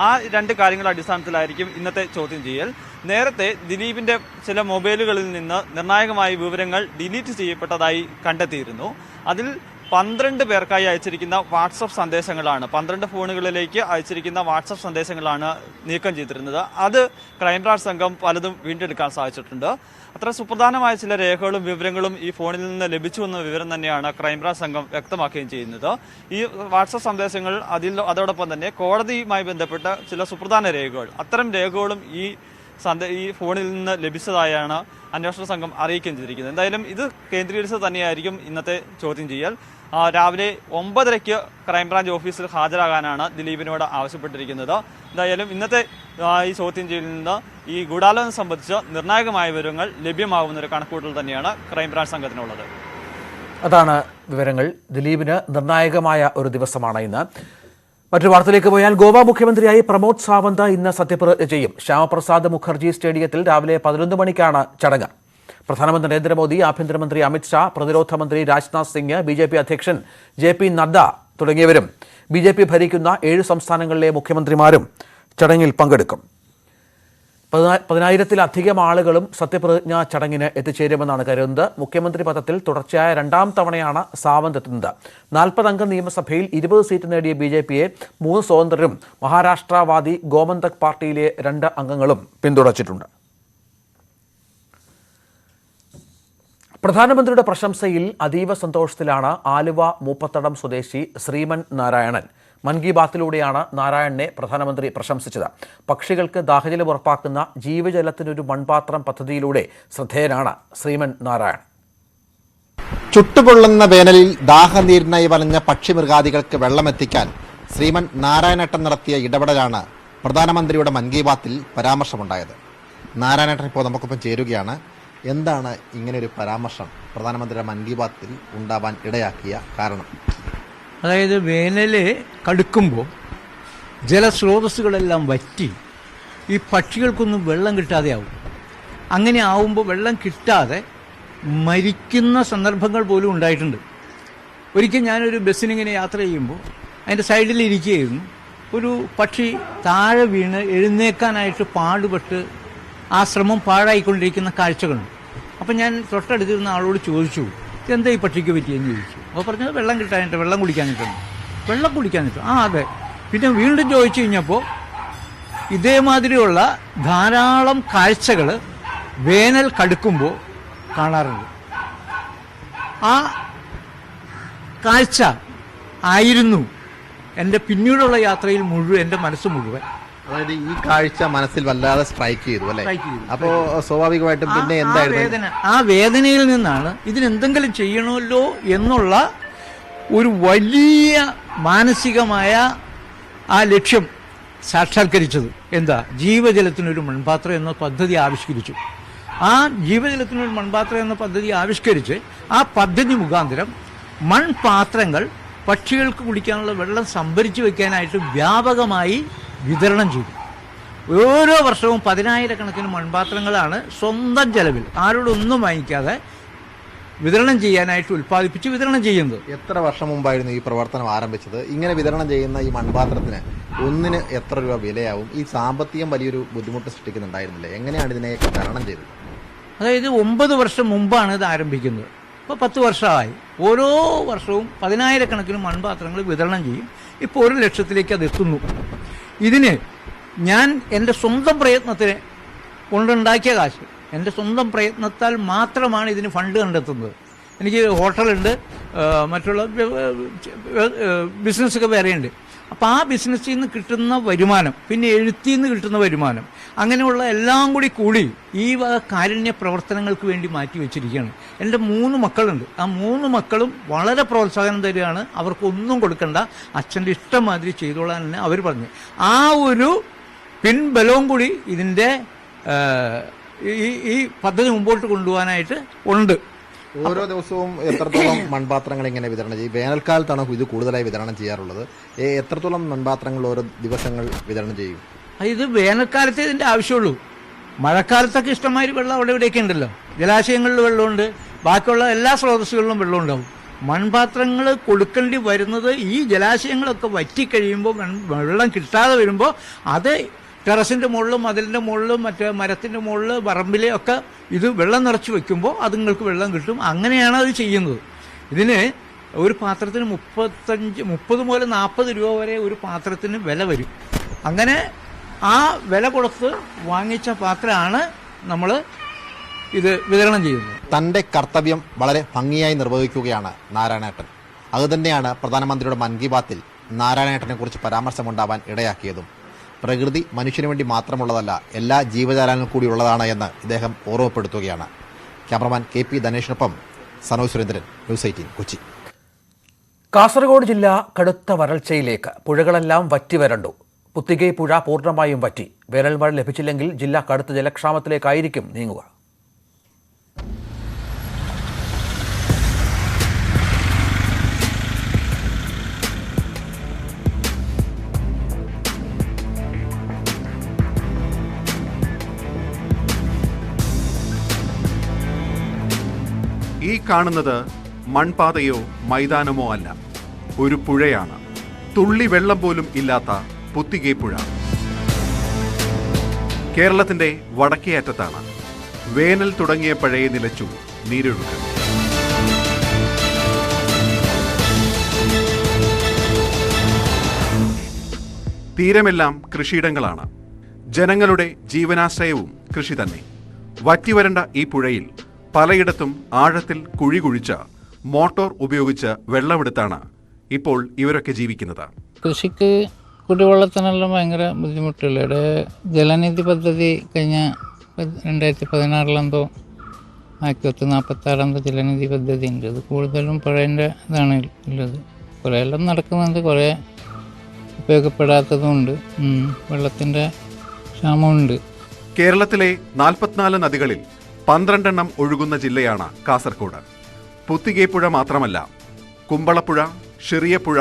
S5: ആ 2 കാര്യങ്ങളുടെ അടിസ്ഥാനത്തിലായിരിക്കും ഇന്നത്തെ ചോദ്യം ചെയ്യൽ. നേരത്തെ ദിലീപിന്റെ ചില മൊബൈലുകളിൽ നിന്ന് നിർണായകമായ വിവരങ്ങൾ ഡിലീറ്റ് ചെയ്യപ്പെട്ടതായി കണ്ടെത്തിയിരുന്നു. അതിൽ 12 പേർക്കായി അയച്ചിരിക്കുന്ന വാട്സപ്പ് സന്ദേശങ്ങളാണ്, 12 ഫോണുകളിലേക്ക് അയച്ചിരിക്കുന്ന വാട്സപ്പ് സന്ദേശങ്ങളാണ് നീക്കം ചെയ്തിരുന്നത്. അത് ക്രൈംബ്രാഞ്ച് സംഘം പലതും വീണ്ടെടുക്കാൻ സാധിച്ചിട്ടുണ്ട്. അത്ര സുപ്രധാനമായ ചില രേഖകളും വിവരങ്ങളും ഈ ഫോണിൽ നിന്ന് ലഭിച്ചുവെന്ന വിവരം തന്നെയാണ് ക്രൈംബ്രാഞ്ച് സംഘം വ്യക്തമാക്കുകയും ചെയ്യുന്നത്. ഈ വാട്സപ്പ് സന്ദേശങ്ങൾ അതോടൊപ്പം തന്നെ കോടതിയുമായി ബന്ധപ്പെട്ട ചില സുപ്രധാന രേഖകൾ, അത്തരം രേഖകളും ഈ ഫോണിൽ നിന്ന് ലഭിച്ചതായാണ് അന്വേഷണ സംഘം അറിയിക്കുകയും ചെയ്തിരിക്കുന്നത്. എന്തായാലും ഇത് കേന്ദ്രീകരിച്ച് തന്നെയായിരിക്കും ഇന്നത്തെ ചോദ്യം ചെയ്യൽ. രാവിലെ 9:30 ക്രൈംബ്രാഞ്ച് ഓഫീസിൽ ഹാജരാകാനാണ് ദിലീപിനോട് ആവശ്യപ്പെട്ടിരിക്കുന്നത്. എന്തായാലും ഇന്നത്തെ ഈ ചോദ്യം ചെയ്യലിൽ നിന്ന് ഈ ഗൂഢാലോചന സംബന്ധിച്ച് നിർണായകമായ വിവരങ്ങൾ ലഭ്യമാകുന്ന ഒരു കണക്കുകൂട്ടൽ തന്നെയാണ് ക്രൈംബ്രാഞ്ച് സംഘത്തിനുള്ളത്.
S1: അതാണ് വിവരങ്ങൾ. ദിലീപിന് നിർണായകമായ ഒരു ദിവസമാണ് ഇന്ന്. മറ്റൊരു വാർത്തയിലേക്ക് പോയാൽ, ഗോവ മുഖ്യമന്ത്രിയായി പ്രമോദ് സാവന്ത് ഇന്ന് സത്യപ്രതിജ്ഞ ചെയ്യും. ശ്യാമപ്രസാദ് മുഖർജി സ്റ്റേഡിയത്തിൽ രാവിലെ 11 മണിക്കാണ് ചടങ്ങ്. പ്രധാനമന്ത്രി നരേന്ദ്രമോദി, ആഭ്യന്തരമന്ത്രി അമിത്ഷാ, പ്രതിരോധ മന്ത്രി രാജ്നാഥ് സിംഗ്, BJP അധ്യക്ഷൻ JP നദ്ദ തുടങ്ങിയവരും BJP ഭരിക്കുന്ന 7 സംസ്ഥാനങ്ങളിലെ മുഖ്യമന്ത്രിമാരും ചടങ്ങിൽ പങ്കെടുക്കും. 10,000-ലധികം ആളുകളും സത്യപ്രതിജ്ഞാ ചടങ്ങിന് എത്തിച്ചേരുമെന്നാണ് കരുതുന്നത്. മുഖ്യമന്ത്രി പദത്തിൽ തുടർച്ചയായ 2ാം തവണയാണ് സാവന്ത് എത്തുന്നത്. 40 അംഗ നിയമസഭയിൽ 20 സീറ്റ് നേടിയ BJPയെ 3 സ്വതന്ത്രരും മഹാരാഷ്ട്രവാദി ഗോമന്തക് പാർട്ടിയിലെ 2 അംഗങ്ങളും പിന്തുണച്ചിട്ടുണ്ട്. പ്രധാനമന്ത്രിയുടെ പ്രശംസയിൽ അതീവ സന്തോഷത്തിലാണ് ആലുവ മൂപ്പത്തടം സ്വദേശി ശ്രീമൻ നാരായണൻ. മൻ കി ബാത്തിലൂടെയാണ് നാരായണനെ പ്രധാനമന്ത്രി പ്രശംസിച്ചത്. പക്ഷികൾക്ക് ദാഹജലം ഉറപ്പാക്കുന്ന ജീവജലത്തിനൊരു മൺപാത്രം പദ്ധതിയിലൂടെ ശ്രദ്ധേയനാണ് ശ്രീമൻ നാരായണൻ.
S11: ചുട്ടുപൊള്ളുന്ന വേനലിൽ ദാഹനീരിനായി വലഞ്ഞ പക്ഷിമൃഗാദികൾക്ക് വെള്ളമെത്തിക്കാൻ ശ്രീമൻ നാരായണേട്ടൻ നടത്തിയ ഇടപെടലാണ് പ്രധാനമന്ത്രിയുടെ മൻ കി ബാത്തിൽ പരാമർശമുണ്ടായത്. നാരായണേട്ടൻ ഇപ്പോൾ നമുക്കൊപ്പം ചേരുകയാണ്. എന്താണ് ഇങ്ങനെയൊരു പരാമർശം പ്രധാനമന്ത്രിയുടെ മൻ കി ബാത്തിൽ ഉണ്ടാവാൻ ഇടയാക്കിയ കാരണം?
S12: അതായത് വേനൽ കടുക്കുമ്പോൾ ജലസ്രോതസ്സുകളെല്ലാം വറ്റി ഈ പക്ഷികൾക്കൊന്നും വെള്ളം കിട്ടാതെയാവും. അങ്ങനെ ആവുമ്പോൾ വെള്ളം കിട്ടാതെ മരിക്കുന്ന സന്ദർഭങ്ങൾ പോലും ഉണ്ടായിട്ടുണ്ട്. ഒരിക്കൽ ഞാനൊരു ബസ്സിനിങ്ങനെ യാത്ര ചെയ്യുമ്പോൾ അതിൻ്റെ സൈഡിൽ ഇരിക്കുകയായിരുന്നു. ഒരു പക്ഷി താഴെ വീണ് എഴുന്നേക്കാനായിട്ട് പാടുപെട്ട് ആ ശ്രമം പാഴായിക്കൊണ്ടിരിക്കുന്ന കാഴ്ചകളുണ്ട്. അപ്പം ഞാൻ തൊട്ടടുത്തിരുന്ന ആളോട് ചോദിച്ചു, എന്താ ഈ പക്ഷിക്ക് പറ്റിയെന്ന് ചോദിച്ചു. അപ്പോൾ പറഞ്ഞത് വെള്ളം കിട്ടാനിട്ട്, വെള്ളം കുടിക്കാനിട്ടുണ്ട്. വെള്ളം കുടിക്കാനിട്ട്, അതെ. പിന്നെ വീണ്ടും ചോദിച്ചു കഴിഞ്ഞപ്പോൾ ഇതേമാതിരിയുള്ള ധാരാളം കാഴ്ചകൾ വേനൽ കടുക്കുമ്പോൾ കാണാറുണ്ട്. ആ കാഴ്ച ആയിരുന്നു എൻ്റെ പിന്നീടുള്ള യാത്രയിൽ മുഴുവൻ, എൻ്റെ മനസ്സ് മുഴുവൻ.
S11: അതായത് ഈ കാഴ്ച മനസ്സിൽ വല്ലാതെ സ്ട്രൈക്ക് ചെയ്തു അല്ലേ? അപ്പോ സ്വാഭാവികമായിട്ടും പിന്നെ എന്തായിരുന്നു
S12: ആ വേദനയിൽ നിന്നാണ് ഇതിനെന്തെങ്കിലും ചെയ്യണമല്ലോ എന്നുള്ള ഒരു വലിയ മാനസികമായ ആ ലക്ഷ്യം സാക്ഷാത്കരിച്ചത്. എന്താ? ജീവജലത്തിനൊരു മൺപാത്രം എന്ന പദ്ധതി ആവിഷ്കരിച്ചു. ആ ജീവജലത്തിനൊരു മൺപാത്രം എന്ന പദ്ധതി ആവിഷ്കരിച്ച് ആ പദ്ധതി മുഖാന്തരം മൺപാത്രങ്ങൾ പക്ഷികൾക്ക് കുടിക്കാനുള്ള വെള്ളം സംഭരിച്ചു വെക്കാനായിട്ട് വ്യാപകമായി വിതരണം ചെയ്തു. ഓരോ വർഷവും 10,000-കണക്കിന് മൺപാത്രങ്ങളാണ് സ്വന്തം ചെലവിൽ ആരോടൊന്നും വാങ്ങിക്കാതെ വിതരണം ചെയ്യാനായിട്ട് ഉൽപ്പാദിപ്പിച്ച് വിതരണം ചെയ്യുന്നത്.
S11: എത്ര വർഷം മുമ്പായിരുന്നു ഈ പ്രവർത്തനം ആരംഭിച്ചത്? ഇങ്ങനെ വിതരണം ചെയ്യുന്ന ഈ മൺപാത്രത്തിന് ഒന്നിന് എത്ര രൂപ വിലയാവും? ഈ സാമ്പത്തികം വലിയൊരു ബുദ്ധിമുട്ട് സൃഷ്ടിക്കുന്നുണ്ടായിരുന്നില്ലേ? എങ്ങനെയാണ് ഇതിനെയൊക്കെ തരണം ചെയ്തത്?
S12: അതായത് 9 വർഷം മുമ്പാണ് ഇത് ആരംഭിക്കുന്നത്. ഇപ്പോൾ 10 വർഷമായി. ഓരോ വർഷവും 10,000-കണക്കിന് മൺപാത്രങ്ങൾ വിതരണം ചെയ്യും. ഇപ്പോൾ 1 ലക്ഷത്തിലേക്ക് അത് എത്തുന്നു. ഇതിന് ഞാൻ എൻ്റെ സ്വന്തം പ്രയത്നത്തിന് കൊണ്ടുണ്ടാക്കിയ കാശ്, എൻ്റെ സ്വന്തം പ്രയത്നത്താൽ മാത്രമാണ് ഇതിന് ഫണ്ട് കണ്ടെത്തുന്നത്. എനിക്ക് ഹോട്ടലുണ്ട്, മറ്റുള്ള ബിസിനസ്സൊക്കെ വേറെയുണ്ട്. അപ്പോൾ ആ ബിസിനസ്സിൽ നിന്ന് കിട്ടുന്ന വരുമാനം, പിന്നെ എഴുത്തിൽ നിന്ന് കിട്ടുന്ന വരുമാനം, അങ്ങനെയുള്ള എല്ലാം കൂടി ഈ വക കാരുണ്യ പ്രവർത്തനങ്ങൾക്ക് വേണ്ടി മാറ്റി വെച്ചിരിക്കുകയാണ്. എൻ്റെ 3 മക്കളുണ്ട്. ആ 3 മക്കളും വളരെ പ്രോത്സാഹനം തരികയാണ്. അവർക്കൊന്നും കൊടുക്കണ്ട, അച്ഛൻ്റെ ഇഷ്ടം മാതിരി ചെയ്തോളാൻ തന്നെ അവർ പറഞ്ഞു. ആ ഒരു പിൻബലവും കൂടി ഇതിൻ്റെ ഈ പദ്ധതി മുമ്പോട്ട് കൊണ്ടുപോകാനായിട്ട് ഉണ്ട്.
S11: ഓരോ ദിവസവും എത്രത്തോളം മൺപാത്രങ്ങൾ ഇങ്ങനെ വിതരണം ചെയ്യും? വേനൽക്കാലത്താണ് ഇത് കൂടുതലായി വിതരണം ചെയ്യാറുള്ളത്. എത്രത്തോളം മൺപാത്രങ്ങൾ ഓരോ ദിവസങ്ങൾ വിതരണം ചെയ്യും?
S12: ഇത് വേനൽക്കാലത്തെ ഇതിൻ്റെ ആവശ്യമുള്ളൂ. മഴക്കാലത്തൊക്കെ ഇഷ്ടംമാതിരി വെള്ളം അവിടെ ഇവിടെയൊക്കെ ഉണ്ടല്ലോ. ജലാശയങ്ങളിൽ വെള്ളമുണ്ട്, ബാക്കിയുള്ള എല്ലാ സ്രോതസ്സുകളിലും വെള്ളമുണ്ടാവും. മൺപാത്രങ്ങൾ കൊടുക്കേണ്ടി വരുന്നത് ഈ ജലാശയങ്ങളൊക്കെ വറ്റിക്കഴിയുമ്പോൾ, വെള്ളം കിട്ടാതെ വരുമ്പോൾ അത് ടെറസിൻ്റെ മുകളിലും മതിലിൻ്റെ മുകളിലും മറ്റേ മരത്തിൻ്റെ മുകളിൽ പറമ്പിലെ ഒക്കെ ഇത് വെള്ളം നിറച്ച് വെക്കുമ്പോൾ അതുങ്ങൾക്ക് വെള്ളം കിട്ടും. അങ്ങനെയാണ് അത് ചെയ്യുന്നത്. ഇതിന് ഒരു പാത്രത്തിന് 30 മുതൽ 40 രൂപ വരെ ഒരു പാത്രത്തിന് വില വരും. അങ്ങനെ ആ വില കൊടുത്ത് വാങ്ങിച്ച പാത്രമാണ് നമ്മൾ ഇത് വിതരണം ചെയ്യുന്നത്.
S11: തൻ്റെ കർത്തവ്യം വളരെ ഭംഗിയായി നിർവഹിക്കുകയാണ് നാരായണേട്ടൻ. അതുതന്നെയാണ് പ്രധാനമന്ത്രിയുടെ മൻ കി ബാത്തിൽ നാരായണേട്ടനെ കുറിച്ച് പരാമർശമുണ്ടാവാൻ ഇടയാക്കിയതും. പ്രകൃതി മനുഷ്യന് വേണ്ടി മാത്രമുള്ളതല്ല, എല്ലാ ജീവജാലങ്ങൾക്കും കൂടി ഉള്ളതാണ് എന്ന് ഇദ്ദേഹം ഓർമ്മപ്പെടുത്തുകയാണ്. ക്യാമറമാൻ KP ധനേഷിനൊപ്പം സനോജ് സുരേന്ദ്രൻ, ന്യൂസ് 18 കൊച്ചി.
S1: കാസർഗോഡ് ജില്ല കടുത്ത വരൾച്ചയിലേക്ക്. പുഴകളെല്ലാം വറ്റി വരണ്ടു. പുത്തിഗൈ പുഴ പൂർണ്ണമായും വറ്റി. വേനൽ മഴ ലഭിച്ചില്ലെങ്കിൽ ജില്ല കടുത്ത ജലക്ഷാമത്തിലേക്കായിരിക്കും നീങ്ങുക.
S13: ഈ കാണുന്നത് മൺപാതയോ മൈതാനമോ അല്ല, ഒരു പുഴയാണ്. തുള്ളി വെള്ളം പോലും ഇല്ലാത്ത പുത്തിഗൈ പുഴ കേരളത്തിന്റെ വടക്കേ അറ്റത്താണ്. വേനൽ തുടങ്ങിയപ്പോഴേ നിലച്ചു നീരൊഴുക്ക്. തീരമെല്ലാം കൃഷിയിടങ്ങളാണ്. ജനങ്ങളുടെ ജീവനാശ്രയവും കൃഷി തന്നെ. വറ്റിവരണ്ട ഈ പുഴയിൽ പലയിടത്തും ആഴത്തിൽ കുഴി കുഴിച്ച് മോട്ടോർ ഉപയോഗിച്ച് വെള്ളമെടുത്താണ് ഇപ്പോൾ ഇവരൊക്കെ ജീവിക്കുന്നത്.
S14: കൃഷിക്ക് കുടിവെള്ളത്തിനെല്ലാം ഭയങ്കര ബുദ്ധിമുട്ടുള്ള. ഇവിടെ ജലനിധി പദ്ധതി കഴിഞ്ഞ 2016 1946 ജലനിധി പദ്ധതി ഉണ്ട്. അത് കൂടുതലും പുഴേൻ്റെ ഇതാണ് ഉള്ളത്. കുറേ എല്ലാം നടക്കുന്നുണ്ട്, കുറേ ഉപയോഗപ്പെടാത്തതുമുണ്ട്. വെള്ളത്തിൻ്റെ ക്ഷാമമുണ്ട്.
S13: കേരളത്തിലെ 44 നദികളിൽ 12 ഒഴുകുന്ന ജില്ലയാണ് കാസർഗോഡ്. പുത്തിഗൈ പുഴ മാത്രമല്ല, കുമ്പളപ്പുഴ, ഷിറിയപ്പുഴ,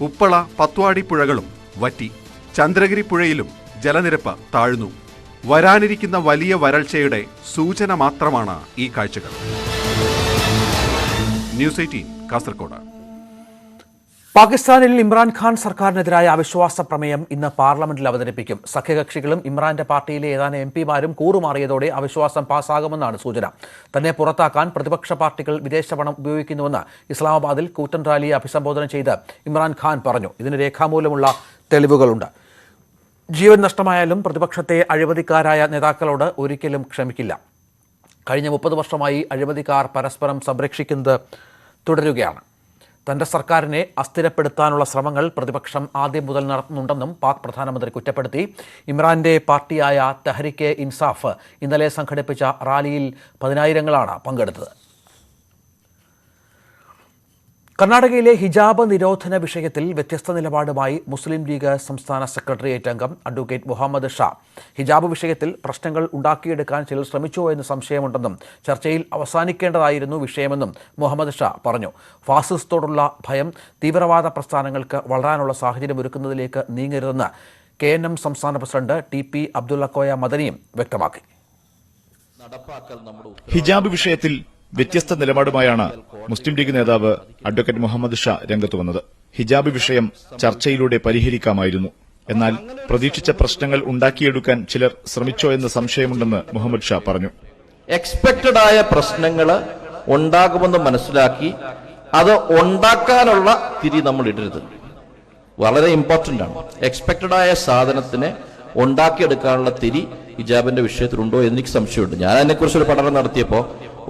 S13: ഉപ്പള, പത്വാടി പുഴകളും വറ്റി. ചന്ദ്രഗിരി പുഴയിലും ജലനിരപ്പ് താഴ്ന്നു. വരാനിരിക്കുന്ന വലിയ വരൾച്ചയുടെ സൂചന മാത്രമാണ് ഈ കാഴ്ചകൾ. ന്യൂസ് 18 കാസർഗോഡ്.
S1: പാകിസ്ഥാനിൽ ഇമ്രാൻഖാൻ സർക്കാരിനെതിരായ അവിശ്വാസ പ്രമേയം ഇന്ന് പാർലമെന്റിൽ അവതരിപ്പിക്കും. സഖ്യകക്ഷികളും ഇമ്രാന്റെ പാർട്ടിയിലെ ഏതാനും MP-മാരും കൂറുമാറിയതോടെ അവിശ്വാസം പാസ്സാകുമെന്നാണ് സൂചന. തന്നെ പുറത്താക്കാൻ പ്രതിപക്ഷ പാർട്ടികൾ വിദേശ പണം ഉപയോഗിക്കുന്നുവെന്ന് ഇസ്ലാമാബാദിൽ കൂറ്റൻ റാലിയെ അഭിസംബോധന ചെയ്ത് ഇമ്രാൻഖാൻ പറഞ്ഞു. ഇതിന് രേഖാമൂലമുള്ള തെളിവുകളുണ്ട്. ജീവൻ നഷ്ടമായാലും പ്രതിപക്ഷത്തെ അഴിമതിക്കാരായ നേതാക്കളോട് ഒരിക്കലും ക്ഷമിക്കില്ല. കഴിഞ്ഞ 30 വർഷമായി അഴിമതിക്കാർ പരസ്പരം സംരക്ഷിക്കുന്നത് തുടരുകയാണ്. തന്റെ സർക്കാരിനെ അസ്ഥിരപ്പെടുത്താനുള്ള ശ്രമങ്ങൾ പ്രതിപക്ഷം ആദ്യം മുതൽ നടത്തുന്നുണ്ടെന്നും പാക് പ്രധാനമന്ത്രി കുറ്റപ്പെടുത്തി. ഇമ്രാന്റെ പാർട്ടിയായ തെഹ്രിക്കെ ഇൻസാഫ് ഇന്നലെ സംഘടിപ്പിച്ച റാലിയിൽ 10,000-ങ്ങളാണ് പങ്കെടുത്തത്. കർണാടകയിലെ ഹിജാബ് നിരോധന വിഷയത്തിൽ വ്യത്യസ്ത നിലപാടുമായി മുസ്ലിം ലീഗ് സംസ്ഥാന സെക്രട്ടേറിയറ്റ് അംഗം അഡ്വക്കേറ്റ് മുഹമ്മദ് ഷാ. ഹിജാബ് വിഷയത്തിൽ പ്രശ്നങ്ങൾ ഉണ്ടാക്കിയെടുക്കാൻ ചിലർ ശ്രമിച്ചോ എന്ന് സംശയമുണ്ടെന്നും ചർച്ചയിൽ അവസാനിക്കേണ്ടതായിരുന്നു വിഷയമെന്നും മുഹമ്മദ് ഷാ പറഞ്ഞു. ഫാസിസത്തോടുള്ള ഭയം തീവ്രവാദ പ്രസ്ഥാനങ്ങൾക്ക് വളരാനുള്ള സാഹചര്യം ഒരുക്കുന്നതിലേക്ക് നീങ്ങരുതെന്ന് KNM സംസ്ഥാന പ്രസിഡന്റ് TP അബ്ദുള്ളക്കോയ മദനിയും വ്യക്തമാക്കി.
S15: ഹിജാബ് വിഷയത്തിൽ വ്യത്യസ്ത നിലപാടുമായാണ് മുസ്ലിം ലീഗ് നേതാവ് അഡ്വക്കേറ്റ് മുഹമ്മദ് ഷാ രംഗത്ത് വന്നത്. ഹിജാബ് വിഷയം ചർച്ചയിലൂടെ പരിഹരിക്കാമായിരുന്നു. എന്നാൽ പ്രതീക്ഷിച്ച പ്രശ്നങ്ങൾ ഉണ്ടാക്കിയെടുക്കാൻ ചിലർ ശ്രമിച്ചോ എന്ന് സംശയമുണ്ടെന്ന് മുഹമ്മദ് ഷാ പറഞ്ഞു.
S16: എക്സ്പെക്റ്റഡ് ആയ പ്രശ്നങ്ങൾ ഉണ്ടാകുമെന്ന് മനസ്സിലാക്കി അത് ഉണ്ടാക്കാനുള്ള തിരി നമ്മൾ ഇടരുത്. വളരെ ഇമ്പോർട്ടൻ്റ് ആണ്. എക്സ്പെക്റ്റഡ് ആയ സാധനത്തിനെ ഉണ്ടാക്കിയെടുക്കാനുള്ള തിരി ഹിജാബിന്റെ വിഷയത്തിലുണ്ടോ എന്ന് എനിക്ക് സംശയമുണ്ട്. ഞാൻ അതിനെക്കുറിച്ചൊരു പഠനം നടത്തിയപ്പോൾ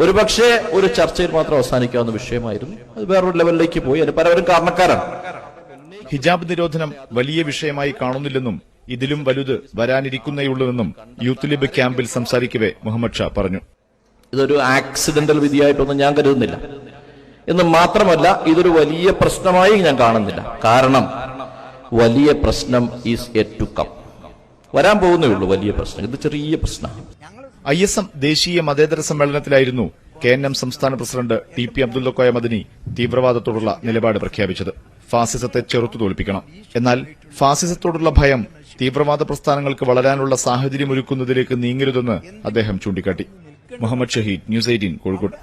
S16: ഒരുപക്ഷെ ഒരു ചർച്ചയിൽ മാത്രം അവസാനിക്കാവുന്ന വിഷയമായിരുന്നു. അത് വേറൊരു ലെവലിലേക്ക് പോയി. അതിന് പലവരും കാരണക്കാരാണ്.
S15: ഹിജാബ് നിരോധനം വലിയ വിഷയമായി കാണുന്നില്ലെന്നും ഇതിലും വലുത് വരാനിരിക്കുന്നേയുള്ളൂവെന്നും യൂത്ത് ലീഗ് ക്യാമ്പിൽ സംസാരിക്കവെ മുഹമ്മദ് ഷാ പറഞ്ഞു.
S16: ഇതൊരു ആക്സിഡന്റൽ വിധിയായിട്ടൊന്നും ഞാൻ കരുതുന്നില്ല. എന്ന് മാത്രമല്ല, ഇതൊരു വലിയ പ്രശ്നമായി ഞാൻ കാണുന്നില്ല. കാരണം വലിയ പ്രശ്നം ഈസ് യെറ്റ് ടു കം. വരാൻ പോകുന്നേ ഉള്ളൂ വലിയ പ്രശ്നം. ഇത് ചെറിയ പ്രശ്നമാണ്.
S15: ISM ദേശീയ മതേതര സമ്മേളനത്തിലായിരുന്നു KNM സംസ്ഥാന പ്രസിഡന്റ് TP അബ്ദുള്ള കോയ മദനി തീവ്രവാദത്തോടുള്ള നിലപാട് പ്രഖ്യാപിച്ചത്. ഫാസിസത്തെ ചെറുത്തു തോൽപ്പിക്കണം. എന്നാൽ ഫാസിസത്തോടുള്ള ഭയം തീവ്രവാദ പ്രസ്ഥാനങ്ങൾക്ക് വളരാനുള്ള സാഹചര്യമൊരുക്കുന്നതിലേക്ക് നീങ്ങരുതെന്ന് അദ്ദേഹം ചൂണ്ടിക്കാട്ടി. മുഹമ്മദ് ഷഹീദ്, ന്യൂസ് 18, കോഴിക്കോട്.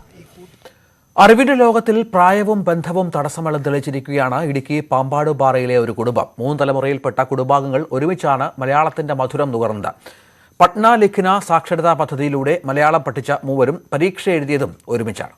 S1: അറിവിന്റെ ലോകത്തിൽ പ്രായവും ബന്ധവും തടസ്സമല്ലെന്ന് തെളിയിച്ചിരിക്കുകയാണ് ഇടുക്കി പാമ്പാടുപാറയിലെ ഒരു കുടുംബം. 3 തലമുറയിൽപ്പെട്ട കുടുംബാംഗങ്ങൾ ഒരുമിച്ചാണ് മലയാളത്തിന്റെ മധുരം നുകർന്നത്. പട്ന ലിഖ്ന സാക്ഷരതാ പദ്ധതിയിലൂടെ മലയാളം പഠിച്ച മൂവരും പരീക്ഷ എഴുതിയതും ഒരുമിച്ചാണ്.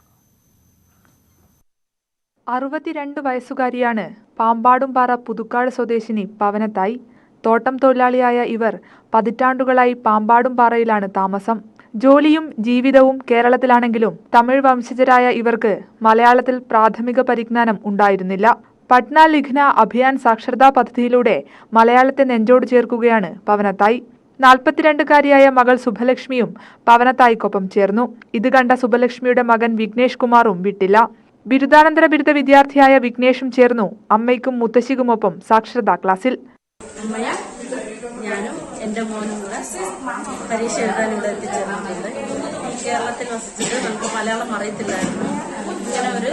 S17: 62 വയസ്സുകാരിയാണ് പാമ്പാടുംപാറ പുതുക്കാട് സ്വദേശിനി പവനത്തായി. തോട്ടം തൊഴിലാളിയായ ഇവർ പതിറ്റാണ്ടുകളായി പാമ്പാടുംപാറയിലാണ് താമസം. ജോലിയും ജീവിതവും കേരളത്തിലാണെങ്കിലും തമിഴ് വംശജരായ ഇവർക്ക് മലയാളത്തിൽ പ്രാഥമിക പരിജ്ഞാനം ഉണ്ടായിരുന്നില്ല. പട്ന ലിഖ്ന അഭിയാൻ സാക്ഷരതാ പദ്ധതിയിലൂടെ മലയാളത്തെ നെഞ്ചോട് ചേർക്കുകയാണ് പവനത്തായി. 42-കാരിയായ മകൾ സുഭലക്ഷ്മിയും പവനത്തായിക്കൊപ്പം ചേർന്നു. ഇത് കണ്ട സുഭലക്ഷ്മിയുടെ മകൻ വിഘ്നേഷ് കുമാറും വിട്ടില്ല. ബിരുദാനന്തര ബിരുദ വിദ്യാർത്ഥിയായ വിഘ്നേഷും ചേർന്നു അമ്മയ്ക്കും മുത്തശ്ശിക്കുമൊപ്പം സാക്ഷരതാ ക്ലാസ്സിൽ.
S18: ഞാനും എൻ്റെ മോനും കൂടെ പരീക്ഷ എഴുതാൻ ഇവിടെ എത്തിച്ചേർന്നിട്ടുണ്ട്. കേരളത്തിൽ വസിച്ചിട്ട് നമുക്ക് മലയാളം അറിയത്തില്ലായിരുന്നു. ഇങ്ങനെ ഒരു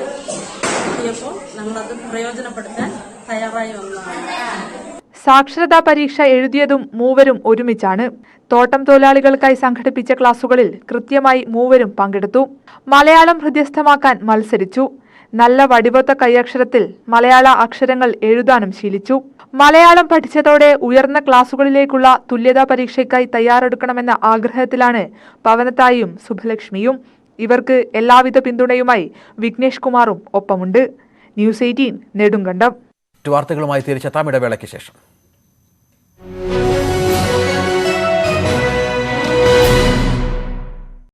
S18: കിട്ടിയപ്പോൾ നമ്മളത് പ്രയോജനപ്പെടുത്താൻ തയ്യാറായി വന്നതാണ്.
S17: സാക്ഷരതാ പരീക്ഷ എഴുതിയതും മൂവരും ഒരുമിച്ചാണ്. തോട്ടം തൊഴിലാളികൾക്കായി സംഘടിപ്പിച്ച ക്ലാസുകളിൽ കൃത്യമായി മൂവരും പങ്കെടുത്തു. മലയാളം ഹൃദ്യസ്ഥമാക്കാൻ മത്സരിച്ചു. നല്ല വടിവൊത്ത കൈയക്ഷരത്തിൽ മലയാള അക്ഷരങ്ങൾ എഴുതാനും ശീലിച്ചു. മലയാളം പഠിച്ചതോടെ ഉയർന്ന ക്ലാസുകളിലേക്കുള്ള തുല്യതാ പരീക്ഷയ്ക്കായി തയ്യാറെടുക്കണമെന്ന ആഗ്രഹത്തിലാണ് പവനത്തായിയും സുഭലക്ഷ്മിയും. ഇവർക്ക് എല്ലാവിധ പിന്തുണയുമായി വിഘ്നേഷ് കുമാറും ഒപ്പമുണ്ട്. ന്യൂസ് 18 നെടുങ്കണ്ടം.
S1: വാർത്തകളുമായി തിരിച്ചെത്താം ഇടവേളയ്ക്ക് ശേഷം.